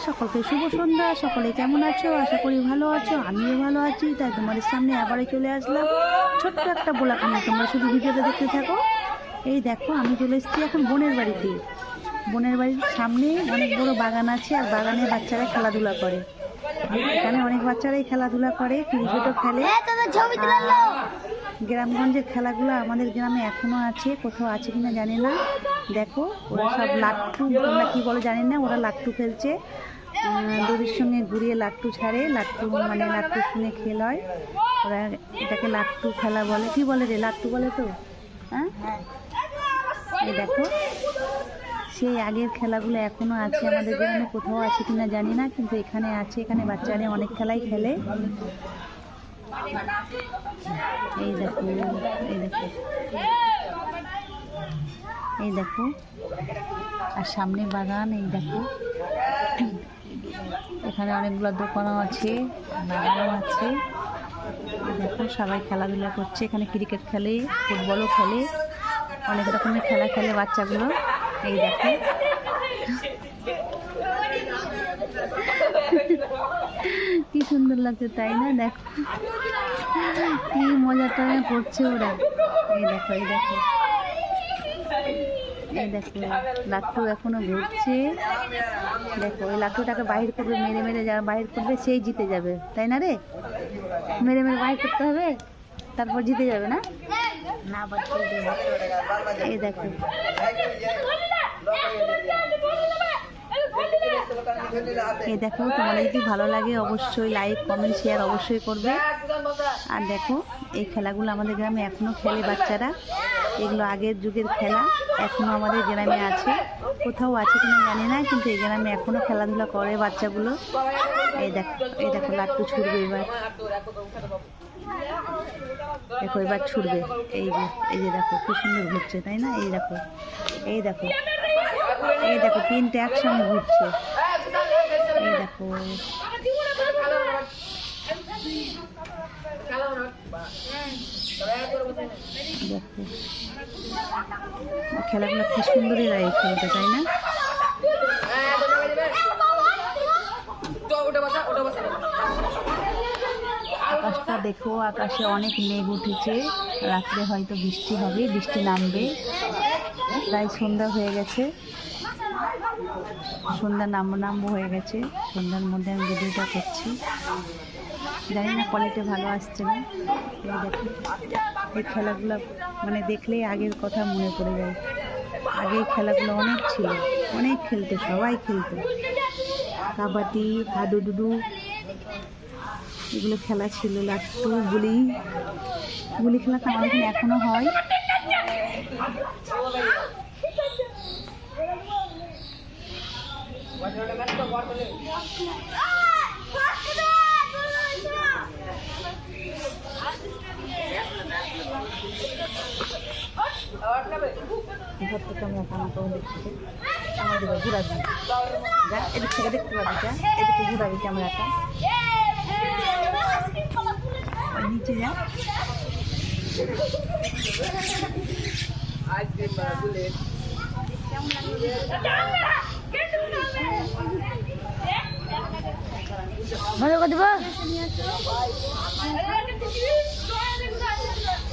সকলকে শুভ সন্ধ্যা। সকলে কেমন আছো? আশা করি ভালো আছো, আমিও ভালো আছি। তাই তোমাদের সামনে আবারও চলে আসলাম ছোট্ট একটা ব্লগ নিয়ে। তোমরা শুধু ভিডিওটা দেখতে থাকো। এই দেখো, আমি চলে এসেছি এখন বোনের বাড়িতে। বোনের বাড়ির সামনে অনেক বড় বাগান আছে, আর বাগানে বাচ্চারা খেলাধুলা করে। এখানে অনেক বাচ্চারাই খেলাধুলা করে, ক্রিকেটও খেলে। গ্রামগঞ্জের খেলাগুলো আমাদের গ্রামে এখনও আছে, কোথাও আছে কিনা জানি না। দেখো, ওরা সব লাট্টু, তোমরা কী বলো জানি না, ওরা লাট্টু খেলছে। দড়ির সঙ্গে ঘুরিয়ে লাট্টু ছাড়ে, লাট্টু মানে লাট্টুর সঙ্গে খেল হয়। ওরা এটাকে লাট্টু খেলা বলে। কি বলে রে, লাট্টু বলে তো? হ্যাঁ, এই দেখো, সেই আগের খেলাগুলো এখনও আছে আমাদের গ্রামে, কোথাও আছে কিনা জানি না, কিন্তু এখানে আছে। এখানে বাচ্চারা অনেক খেলাই খেলে। এই দেখো, এই দেখো, এই দেখো, আর সামনে বাগান। এই দেখো, এখানে অনেকগুলো দোকানও আছে, বাগানও আছে। দেখো, সবাই খেলাধুলা করছে। এখানে ক্রিকেট খেলে, ফুটবলও খেলে, অনেক রকমের খেলা খেলে বাচ্চাগুলো। এই দেখো, কি সুন্দর লাগছে, তাই না? দেখো কি মজাটা করছে ওরা। এই দেখো, এই দেখো, এই দেখো, লাট্টু এখনো ঘুরছে। দেখো, ওই লাট্টুটাকে বাহির করবে, মেরে মেরে যারা বাহির করবে সেই জিতে যাবে, তাই না রে? মেরে মেরে বাহির করতে হবে, তারপর জিতে যাবে না? এই দেখো, এই দেখো, তোমাদের যদি ভালো লাগে অবশ্যই লাইক, কমেন্ট, শেয়ার অবশ্যই করবে। আর দেখো, এই খেলাগুলো আমাদের গ্রামে এখনও খেলে বাচ্চারা। এগুলো আগের যুগের খেলা, এখনও আমাদের গ্রামে আছে, কোথাও আছে কিনা জানি না, কিন্তু এই গ্রামে এখনও খেলাধুলা করে বাচ্চাগুলো। এই দেখো, এই দেখো, লাট্টু ছুটবে এবার। দেখো, এবার ছুটবে। এই যে, এই যে দেখো, কি সুন্দর ঘুরছে, তাই না? এই দেখো, এই দেখো, এই দেখো, তিনটে একসঙ্গে ঘুরছে। এই দেখো, খেলাগুলো কি সুন্দরই লাগে খেলতে, তাই না? আকাশটা দেখো, আকাশে অনেক মেঘ উঠেছে। রাত্রে হয়তো বৃষ্টি হবে, বৃষ্টি নামবে। প্রায় সন্ধ্যা হয়ে গেছে, সন্ধ্যা নামবো হয়ে গেছে। সন্ধ্যার মধ্যে আমি ভিডিওটা করছি, জানি না কোয়ালিটি ভালো আসছে না। এই দেখো, এই খেলাগুলো মানে দেখলেই আগের কথা মনে পড়ে যায়। আগে এই খেলাগুলো অনেক ছিল, অনেক খেলতো, সবাই খেলতো। কাবাডি, হাডুডুডু, এগুলো খেলা ছিল। লাট্টু, গুলি, গুলি খেলাটা আমাদের এখানে এখনো হয়। ঘুরাবি, যা এদিক থেকে দেখতে পাবি, যা এদিকে ঘুরাবি ক্যামেরাটা, নিচে যা। ভালো করে দেবো।